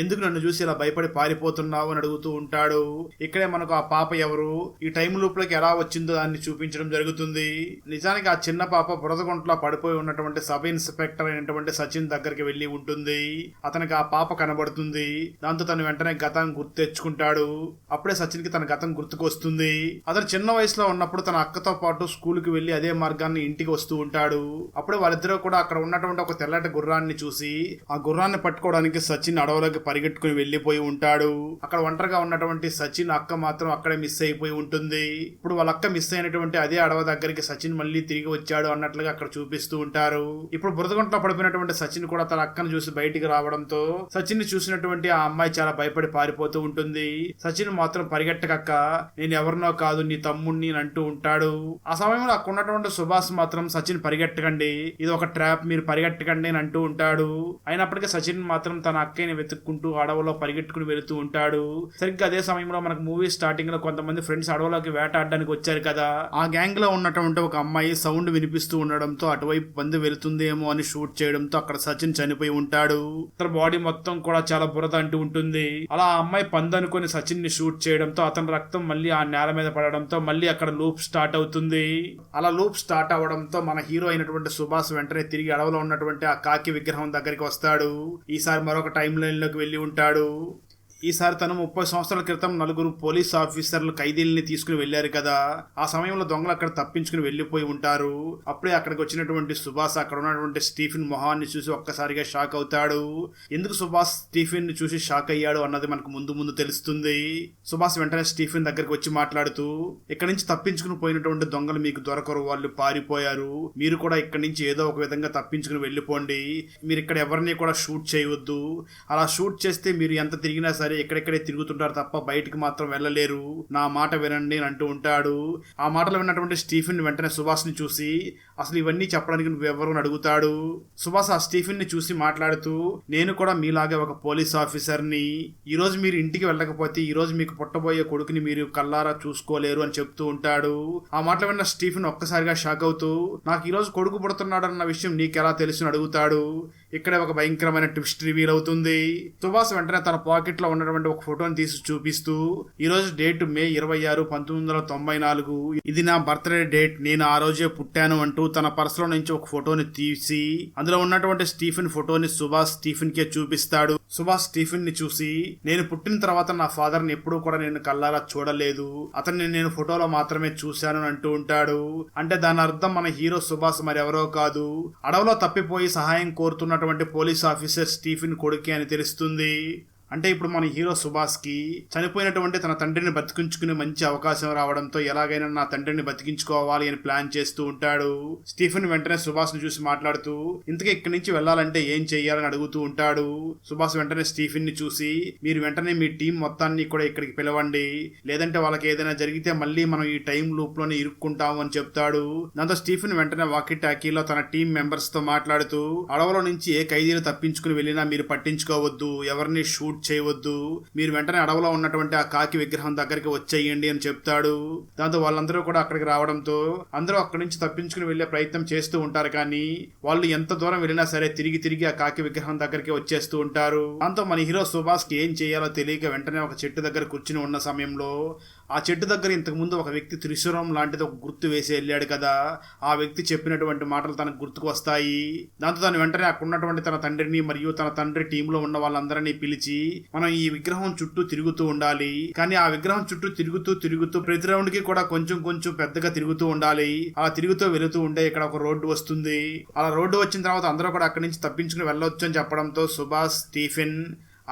ఎందుకు నన్ను చూసి ఇలా భయపడి పారిపోతున్నావు అని అడుగుతూ ఉంటాడు. ఇక్కడే మనకు ఆ పాప ఎవరు, ఈ టైం లూప్ లోకి ఎలా వచ్చిందో దాన్ని చూపించడం జరుగుతుంది. నిజానికి ఆ చిన్న పాప బురదగుంటలో పడిపోయి ఉన్నటువంటి సబ్ ఇన్స్పెక్టర్ అయినటువంటి సచిన్ దగ్గరికి వెళ్లి ఉంటుంది. అతనికి ఆ పాప కనబడుతుంది. దాంతో తను వెంటనే గతం గుర్తు తెచ్చుకుంటాడు. అప్పుడే సచిన్ కి తన గతం గుర్తుకొస్తుంది. అతను చిన్న వయసులో ఉన్నప్పుడు తన అక్కతో పాటు స్కూల్ కి వెళ్లి అదే మార్గాన్ని ఇంటికి వస్తూ ఉంటాడు. అప్పుడు వాళ్ళిద్దరూ కూడా అక్కడ ఉన్నటువంటి ఒక తెల్లటి గుర్రాన్ని చూసి ఆ గుర్రాన్ని పట్టుకోవడానికి సచిన్ అడవులోకి పరిగెట్టుకుని వెళ్లిపోయి ఉంటాడు. అక్కడ ఒంటరిగా ఉన్నటువంటి సచిన్ అక్క మాత్రం అక్కడే మిస్ అయిపోయి ఉంటుంది. ఇప్పుడు వాళ్ళ అక్క మిస్ అయినటువంటి అదే అడవి దగ్గరికి సచిన్ మళ్ళీ తిరిగి వచ్చాడు అన్నట్లుగా అక్కడ చూపిస్తూ ఉంటారు. ఇప్పుడు బురదగుంటలో పడిపోయినటువంటి సచిన్ కూడా తన అక్కను చూసి బయటికి రావడంతో సచిన్ ని చూసినటువంటి ఆ అమ్మాయి చాలా భయపడి పారిపోతూ ఉంటుంది. సచిన్ మాత్రం పరిగెట్టకక్క, నేను ఎవరినో కాదు నీ తమ్ముణ్ణి అంటూ ఉంటాడు. ఆ సమయంలో అక్కడ ఉన్నటువంటి సుభాష్ మాత్రం సచిన్ పరిగెట్టకండి, ఇది ఒక ట్రాప్, మీరు పరిగెట్టకండి అని అంటూ ఉంటాడు. అయినప్పటికీ సచిన్ మాత్రం తన అక్కయ్యని వెతుక్కుంటూ అడవిలో పరిగెట్టుకుని వెళుతూ ఉంటాడు. సరిగ్గా అదే సమయంలో మనకు మూవీ స్టార్టింగ్ లో కొంతమంది ఫ్రెండ్స్ అడవిలోకి వేటాడడానికి వచ్చారు కదా, ఆ గ్యాంగ్ లో ఉన్నటువంటి ఒక అమ్మాయి సౌండ్ వినిపిస్తూ ఉండడంతో అటువైపు పంది వెళుతుందేమో అని షూట్ చేయడంతో అక్కడ సచిన్ చనిపోయి ఉంటాడు. ఉంటాడు. అతని బాడీ మొత్తం కూడా చాలా బురద అంటూ ఉంటుంది. అలా ఆ అమ్మాయి పంది అనుకుని సచిన్ ని షూట్ చేయడంతో అతని రక్తం మళ్ళీ ఆ నేల మీద పడడంతో మళ్ళీ అక్కడ లూప్ స్టార్ట్ అవుతుంది. అలా లూప్ స్టార్ట్ అవడంతో మన హీరో అయినటువంటి సుభాష్ వెంటనే తిరిగి అడవిలో ఉన్నటువంటి ఆ కాకి విగ్రహం దగ్గరికి వస్తాడు. ఈసారి మరొక టైం లైన్ లోకి వెళ్లి ఉంటాడు. ఈసారి తను 30 సంవత్సరాల క్రితం నలుగురు పోలీస్ ఆఫీసర్లు ఖైదీల్ని తీసుకుని వెళ్లారు కదా, ఆ సమయంలో దొంగలు అక్కడ తప్పించుకుని వెళ్లిపోయి ఉంటారు. అప్పుడే అక్కడికి వచ్చినటువంటి సుభాష్ అక్కడ ఉన్నటువంటి స్టీఫెన్ మొహాన్ని చూసి ఒక్కసారిగా షాక్ అవుతాడు. ఎందుకు సుభాష్ స్టీఫెన్ ని చూసి షాక్ అయ్యాడు అన్నది మనకు ముందు తెలుస్తుంది. సుభాష్ వెంటనే స్టీఫెన్ దగ్గరికి వచ్చి మాట్లాడుతూ, ఇక్కడి నుంచి తప్పించుకుని పోయినటువంటి దొంగలు మీకు దొరకరు, వాళ్ళు పారిపోయారు. మీరు కూడా ఇక్కడి నుంచి ఏదో ఒక విధంగా తప్పించుకుని వెళ్లిపోండి. మీరు ఇక్కడ ఎవరిని కూడా షూట్ చేయవద్దు. అలా షూట్ చేస్తే మీరు ఎంత తిరిగినా సరే ఎక్కడెక్కడే తిరుగుతుంటారు తప్ప బయటికి మాత్రం వెళ్ళలేరు. నా మాట వినండి అని అంటూ ఉంటాడు. ఆ మాటలు విన్నటువంటి స్టీఫెన్ వెంటనే సుభాష్ ని చూసి, అసలు ఇవన్నీ చెప్పడానికి నువ్వెవరు అని అడుగుతాడు. సుభాష్ ఆ స్టీఫెన్ ని చూసి మాట్లాడుతూ, నేను కూడా మీలాగే ఒక పోలీస్ ఆఫీసర్ని. ఈ రోజు మీరు ఇంటికి వెళ్ళకపోతే ఈ రోజు మీకు పుట్టబోయే కొడుకుని మీరు కల్లారా చూసుకోలేరు అని చెప్తూ ఉంటాడు. ఆ మాటలు విన్న స్టీఫెన్ ఒక్కసారిగా షాక్ అవుతూ, నాకు ఈ రోజు కొడుకు పుడుతున్నాడన్న విషయం నీకెలా తెలుసు అని అడుగుతాడు. ఇక్కడే ఒక భయంకరమైన ట్విస్ట్ రివీల్ అవుతుంది. సుభాష్ వెంటనే తన పాకెట్ లో ఉన్నటువంటి ఒక ఫోటోని తీసి చూపిస్తూ, ఈ రోజు డేట్ మే 26, 1994, ఇది నా బర్త్డే డేట్, నేను ఆ రోజే పుట్టాను అంటూ తన పర్స్ లో నుంచి ఒక ఫోటోని తీసి అందులో ఉన్నటువంటి స్టీఫెన్ ఫోటోని సుభాష్ స్టీఫెన్ కే చూపిస్తాడు. సుభాష్ స్టీఫెన్ ని చూసి, నేను పుట్టిన తర్వాత నా ఫాదర్ ని ఎప్పుడూ కూడా నేను కల్లారా చూడలేదు, అతన్ని నేను ఫోటోలో మాత్రమే చూశాను అని అంటూ ఉంటాడు. అంటే దాని అర్థం మన హీరో సుభాష్ మరెవరో కాదు, అడవిలో తప్పిపోయి సహాయం కోరుతున్నటువంటి పోలీస్ ఆఫీసర్ స్టీఫెన్ కొడుకే అని తెలుస్తుంది. అంటే ఇప్పుడు మన హీరో సుభాష్ కి చనిపోయినటువంటి తన తండ్రిని బతికించుకునే మంచి అవకాశం రావడంతో ఎలాగైనా నా తండ్రిని బతికించుకోవాలి అని ప్లాన్ చేస్తూ ఉంటాడు. స్టీఫెన్ వెంటనే సుభాష్ ని చూసి మాట్లాడుతూ, ఇంతకీ ఇక్కడి నుంచి వెళ్లాలంటే ఏం చెయ్యాలని అడుగుతూ ఉంటాడు. సుభాష్ వెంటనే స్టీఫెన్ ని చూసి, మీరు వెంటనే మీ టీం మొత్తాన్ని కూడా ఇక్కడికి పిలవండి, లేదంటే వాళ్ళకి ఏదైనా జరిగితే మళ్ళీ మనం ఈ టైం లూప్ లోనే ఇరుక్కుంటాము అని చెప్తాడు. దాంతో స్టీఫెన్ వెంటనే వాకీ టాకీలో తన టీం మెంబర్స్ తో మాట్లాడుతూ, అడవిలో నుంచి ఏ ఖైదీలు తప్పించుకుని వెళ్ళినా మీరు పట్టించుకోవద్దు, ఎవరిని షూట్ చేయవద్దు, మీరు వెంటనే అడవిలో ఉన్నటువంటి ఆ కాకి విగ్రహం దగ్గరికి వచ్చేయండి అని చెప్తాడు. దాంతో వాళ్ళందరూ కూడా అక్కడికి రావడంతో అందరూ అక్కడి నుంచి తప్పించుకుని వెళ్లే ప్రయత్నం చేస్తూ ఉంటారు. కానీ వాళ్ళు ఎంత దూరం వెళ్ళినా సరే తిరిగి ఆ కాకి విగ్రహం దగ్గరికి వచ్చేస్తూ ఉంటారు. దాంతో మన హీరో సుభాష్ కి ఏం చేయాలో తెలియక వెంటనే ఒక చెట్టు దగ్గర కూర్చుని ఉన్న సమయంలో ఆ చెట్టు దగ్గర ఇంతకు ముందు ఒక వ్యక్తి త్రిశూలం లాంటిది ఒక గుర్తు వేసి వెళ్ళాడు కదా, ఆ వ్యక్తి చెప్పినటువంటి మాటలు తనకు గుర్తుకు వస్తాయి. దాంతో తను వెంటనే అక్కడ ఉన్నటువంటి తన తండ్రిని మరియు తన తండ్రి టీంలో ఉన్న వాళ్ళందరినీ పిలిచి, మనం ఈ విగ్రహం చుట్టూ తిరుగుతూ ఉండాలి, కానీ ఆ విగ్రహం చుట్టూ తిరుగుతూ ప్రతి రౌండ్ కి కూడా కొంచెం పెద్దగా తిరుగుతూ ఉండాలి. అలా తిరుగుతూ వెళుతూ ఉంటే ఇక్కడ ఒక రోడ్డు వస్తుంది. అలా రోడ్డు వచ్చిన తర్వాత అందరూ కూడా అక్కడి నుంచి తప్పించుకుని వెళ్ళొచ్చు అని చెప్పడంతో సుభాష్, స్టీఫెన్,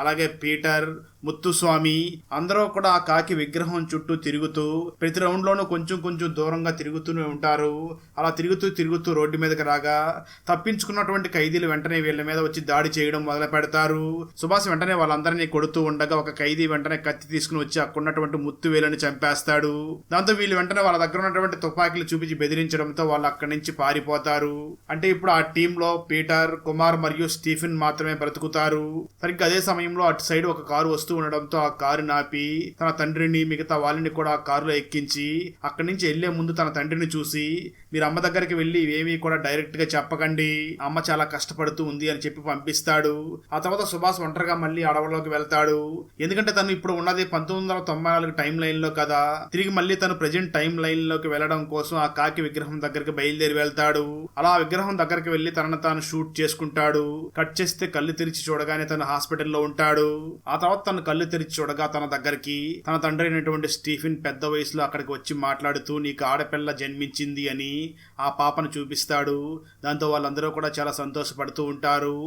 అలాగే పీటర్, ముత్తుస్వామి అందరూ కూడా ఆ కాకి విగ్రహం చుట్టూ తిరుగుతూ ప్రతి రౌండ్ లోనూ కొంచెం దూరంగా తిరుగుతూనే ఉంటారు. అలా తిరుగుతూ రోడ్డు మీదకి రాగా తప్పించుకున్నటువంటి ఖైదీలు వెంటనే వీళ్ళ మీద వచ్చి దాడి చేయడం మొదలు పెడతారు. సుభాష్ వెంటనే వాళ్ళందరినీ కొడుతూ ఉండగా ఒక ఖైదీ వెంటనే కత్తి తీసుకుని వచ్చి అక్కడున్నటువంటి ముత్తువేలని చంపేస్తాడు. దాంతో వీళ్ళు వెంటనే వాళ్ళ దగ్గర ఉన్నటువంటి తుపాకీలు చూపించి బెదిరించడంతో వాళ్ళు అక్కడి నుంచి పారిపోతారు. అంటే ఇప్పుడు ఆ టీమ్ లో పీటర్, కుమార్ మరియు స్టీఫెన్ మాత్రమే బ్రతుకుతారు. సరిగ్గా అదే సమయంలో అటు సైడ్ ఒక కారు వస్తూ ఉండడంతో ఆ కారు నాపి తన తండ్రిని మిగతా వాళ్ళని కూడా ఆ కారులో ఎక్కించి అక్కడి నుంచి వెళ్లే ముందు తన తండ్రిని చూసి, మీరు అమ్మ దగ్గరికి వెళ్లి ఏమీ కూడా డైరెక్ట్ గా చెప్పకండి, అమ్మ చాలా కష్టపడుతూ ఉంది అని చెప్పి పంపిస్తాడు. ఆ తర్వాత సుభాష్ ఒంటరిగా మళ్ళీ అడవిలోకి వెళ్తాడు. ఎందుకంటే తను ఇప్పుడు ఉన్నది 1994 టైం లైన్ లో కదా, తిరిగి మళ్ళీ తను ప్రెజెంట్ టైం లైన్ లోకి వెళ్లడం కోసం ఆ కాకి విగ్రహం దగ్గరికి బయలుదేరి వెళ్తాడు. అలా ఆ విగ్రహం దగ్గరికి వెళ్లి తనను తాను షూట్ చేసుకుంటాడు. కట్ చేస్తే కళ్ళు తెరిచి చూడగానే తను హాస్పిటల్లో ఉంటాడు. ఆ తర్వాత తను కళ్ళు తెరిచి చూడగా తన దగ్గరికి తన తండ్రి అయినటువంటి స్టీఫెన్ పెద్ద వయసులో అక్కడికి వచ్చి మాట్లాడుతూ, నీకు ఆడపిల్ల జన్మించింది అని ఆ పాపను చూపిస్తాడు. దాంతో వాళ్ళందరూ కూడా చాలా సంతోషపడుతూ ఉంటారు.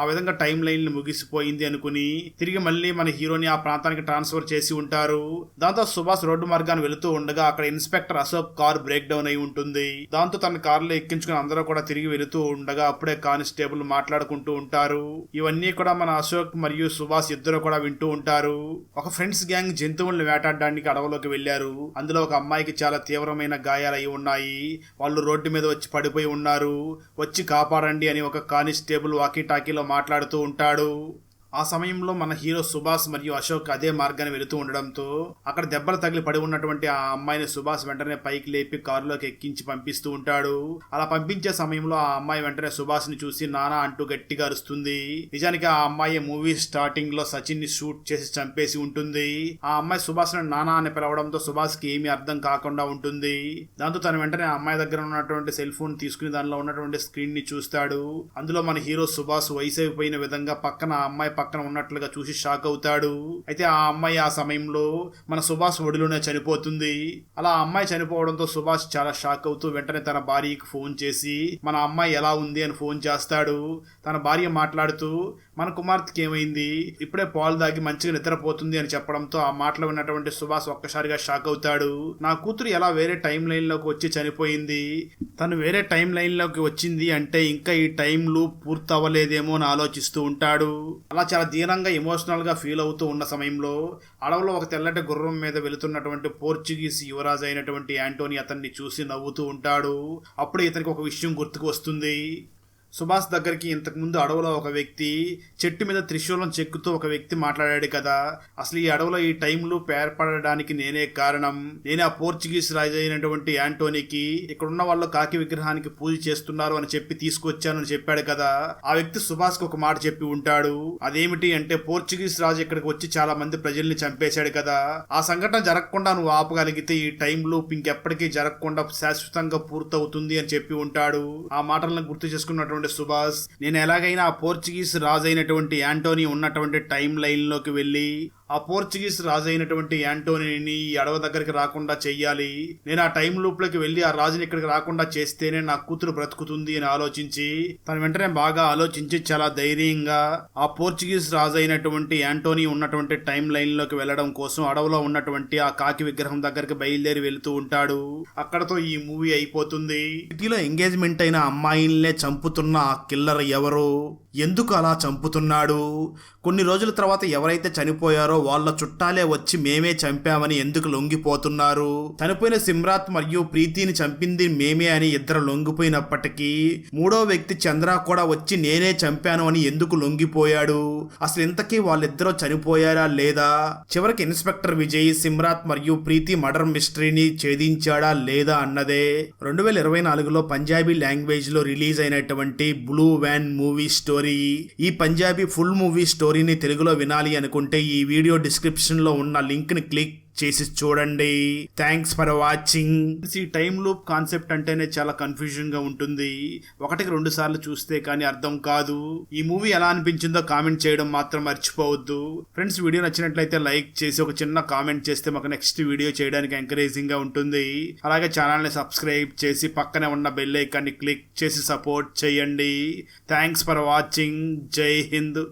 ఆ విధంగా టైం లైన్ ముగిసిపోయింది అనుకుని తిరిగి మళ్ళీ మన హీరోని ఆ ప్రాంతానికి ట్రాన్స్ఫర్ చేసి ఉంటారు. దాంతో సుభాష్ రోడ్డు మార్గాన్ని వెళుతూ ఉండగా అక్కడ inspector Ashok car break down అయి ఉంటుంది. దాంతో తన కారులో ఎక్కించుకుని అందరూ కూడా తిరిగి వెళుతూ ఉండగా అప్పుడే కానిస్టేబుల్ మాట్లాడుకుంటూ ఉంటారు. ఇవన్నీ కూడా మన అశోక్ మరియు సుభాష్ ఇద్దరు కూడా వింటూ ఉంటారు. ఒక ఫ్రెండ్స్ గ్యాంగ్ జంతువులను వేటాడడానికి అడవిలోకి వెళ్లారు. అందులో ఒక అమ్మాయికి చాలా తీవ్రమైన గాయాలయ్యి ఉన్నాయి. వాళ్ళు రోడ్డు మీద వచ్చి పడిపోయి ఉన్నారు, వచ్చి కాపాడండి అని ఒక కానిస్టేబుల్ వాకీ టాకీలో మాట్లాడుతూ ఉంటాడు. ఆ సమయంలో మన హీరో సుభాష్ మరియు అశోక్ అదే మార్గాన్ని వెళుతూ ఉండడంతో అక్కడ దెబ్బలు తగిలి పడి ఉన్నటువంటి ఆ అమ్మాయిని సుభాష్ వెంటనే పైకి లేపి కారులోకి ఎక్కించి పంపిస్తూ ఉంటాడు. అలా పంపించే సమయంలో ఆ అమ్మాయి వెంటనే సుభాష్ ని చూసి నానా అంటూ గట్టిగా అరుస్తుంది. నిజానికి ఆ అమ్మాయి మూవీ స్టార్టింగ్ లో సచిన్ ని షూట్ చేసి చంపేసి ఉంటుంది. ఆ అమ్మాయి సుభాష్ ని నానా అని పిలవడంతో సుభాష్ కి ఏమీ అర్థం కాకుండా ఉంటుంది. దాంతో తను వెంటనే ఆ అమ్మాయి దగ్గర ఉన్నటువంటి సెల్ ఫోన్ తీసుకుని దానిలో ఉన్నటువంటి స్క్రీన్ ని చూస్తాడు. అందులో మన హీరో సుభాష్ వయసు అయిపోయిన విధంగా పక్కన ఆ అమ్మాయి పక్కన ఉన్నట్లుగా చూసి షాక్ అవుతాడు. అయితే ఆ అమ్మాయి ఆ సమయంలో మన సుభాష్ ఒడిలోనే చనిపోతుంది. అలా ఆ అమ్మాయి చనిపోవడంతో సుభాష్ చాలా షాక్ అవుతూ వెంటనే తన భార్యకి ఫోన్ చేసి మన అమ్మాయి ఎలా ఉంది అని ఫోన్ చేస్తాడు. తన భార్య మాట్లాడుతూ మన కుమార్తెకి ఏమైంది, ఇప్పుడే పాలు దాగి మంచిగా నిద్రపోతుంది అని చెప్పడంతో ఆ మాటలు విన్నటువంటి సుభాష్ ఒక్కసారిగా షాక్ అవుతాడు. నా కూతురు ఎలా వేరే టైం లైన్ లోకి వచ్చి చనిపోయింది, తను వేరే టైం లైన్ లోకి వచ్చింది అంటే ఇంకా ఈ టైం లూప్ పూర్తి అవ్వలేదేమో అని ఆలోచిస్తూ ఉంటాడు. అలా చాలా దీనంగా ఎమోషనల్ గా ఫీల్ అవుతూ ఉన్న సమయంలో అడవిలో ఒక తెల్లటి గుర్రం మీద వెళుతున్నటువంటి పోర్చుగీస్ యువరాజు అయినటువంటి యాంటోనీ అతన్ని చూసి నవ్వుతూ ఉంటాడు. అప్పుడు ఇతనికి ఒక విషయం గుర్తుకు వస్తుంది. సుభాష్ దగ్గరికి ఇంతకుముందు అడవిలో ఒక వ్యక్తి చెట్టు మీద త్రిశూలం చెక్కుతూ ఒక వ్యక్తి మాట్లాడాడు కదా, అసలు ఈ అడవిలో ఈ టైంలు ఏర్పడడానికి నేనే కారణం, నేనే ఆ పోర్చుగీస్ రాజు అయినటువంటి యాంటోనీకి ఇక్కడున్న వాళ్ళు కాకి విగ్రహానికి పూజ చేస్తున్నారు అని చెప్పి తీసుకొచ్చానని చెప్పాడు కదా. ఆ వ్యక్తి సుభాష్ కు ఒక మాట చెప్పి ఉంటాడు. అదేమిటి అంటే పోర్చుగీస్ రాజు ఇక్కడికి వచ్చి చాలా మంది ప్రజల్ని చంపేశాడు కదా, ఆ సంఘటన జరగకుండా నువ్వు ఆపగలిగితే ఈ టైం లూప్ ఇంకెప్పటికీ జరగకుండా శాశ్వతంగా పూర్తవుతుంది అని చెప్పి ఉంటాడు. ఆ మాటలను గుర్తు చేసుకున్నటువంటి సుభాష్ నేను ఎలాగైనా ఆ పోర్చుగీస్ రాజు అయినటువంటి యాంటోనీ ఉన్నటువంటి టైం లైన్ లోకి వెళ్లి ఆ పోర్చుగీస్ రాజు అయినటువంటి యాంటోనీని ఈ అడవి దగ్గరికి రాకుండా చెయ్యాలి, నేను ఆ టైం లూప్ లోకి వెళ్లి ఆ రాజుని ఇక్కడికి రాకుండా చేస్తేనే నా కూతురు బ్రతుకుతుంది అని ఆలోచించి తను వెంటనే బాగా ఆలోచించి చాలా ధైర్యంగా ఆ పోర్చుగీస్ రాజు అయినటువంటి యాంటోనీ ఉన్నటువంటి టైం లైన్ లోకి వెళ్లడం కోసం అడవిలో ఉన్నటువంటి ఆ కాకి విగ్రహం దగ్గరికి బయలుదేరి వెళ్తూ ఉంటాడు. అక్కడతో ఈ మూవీ అయిపోతుంది. సిటీలో ఎంగేజ్మెంట్ అయిన అమ్మాయిల్నే చంపుతున్న ఆ కిల్లర్ ఎవరు, ఎందుకు అలా చంపుతున్నాడు, కొన్ని రోజుల తర్వాత ఎవరైతే చనిపోయారో వాళ్ళ చుట్టాలే వచ్చి మేమే చంపామని ఎందుకు లొంగిపోతున్నారు, చనిపోయిన సిమ్రాత్ మరియు ప్రీతిని చంపింది మేమే అని ఇద్దరు లొంగిపోయినప్పటికీ మూడో వ్యక్తి చంద్ర కూడా వచ్చి నేనే చంపాను అని ఎందుకు లొంగిపోయాడు, అసలు ఇంతకీ వాళ్ళిద్దరూ చనిపోయారా లేదా, చివరికి ఇన్స్పెక్టర్ విజయ్ సిమ్రాత్ మరియు ప్రీతి మర్డర్ మిస్టరీని ఛేదించాడా లేదా అన్నదే 2024లో పంజాబీ లాంగ్వేజ్ లో రిలీజ్ అయినటువంటి బ్లూ వ్యాన్ మూవీ స్టోరీ. ఈ పంజాబీ ఫుల్ మూవీ స్టోరీని తెలుగులో వినాలి అనుకుంటే ఈ వీడియో డిస్క్రిప్షన్ లో ఉన్న లింక్ ని క్లిక్ చేసి చూడండి. Thanks for watching. ఈ టైం లూప్ కాన్సెప్ట్ అంటేనే చాలా కన్ఫ్యూజన్ గా ఉంటుంది, ఒకటికి 2 సార్లు చూస్తే కానీ అర్థం కాదు. ఈ మూవీ ఎలా అనిపించిందో కామెంట్ చేయడం మాత్రం మర్చిపోవద్దు. ఫ్రెండ్స్, వీడియో నచ్చినట్లయితే లైక్ చేసి ఒక చిన్న కామెంట్ చేస్తే మాకు నెక్స్ట్ వీడియో చేయడానికి ఎంకరేజింగ్ గా ఉంటుంది. అలాగే ఛానల్ ని సబ్స్క్రైబ్ చేసి పక్కనే ఉన్న బెల్ ఐకాన్ ని క్లిక్ చేసి సపోర్ట్ చేయండి. Thanks for watching. జై హింద్.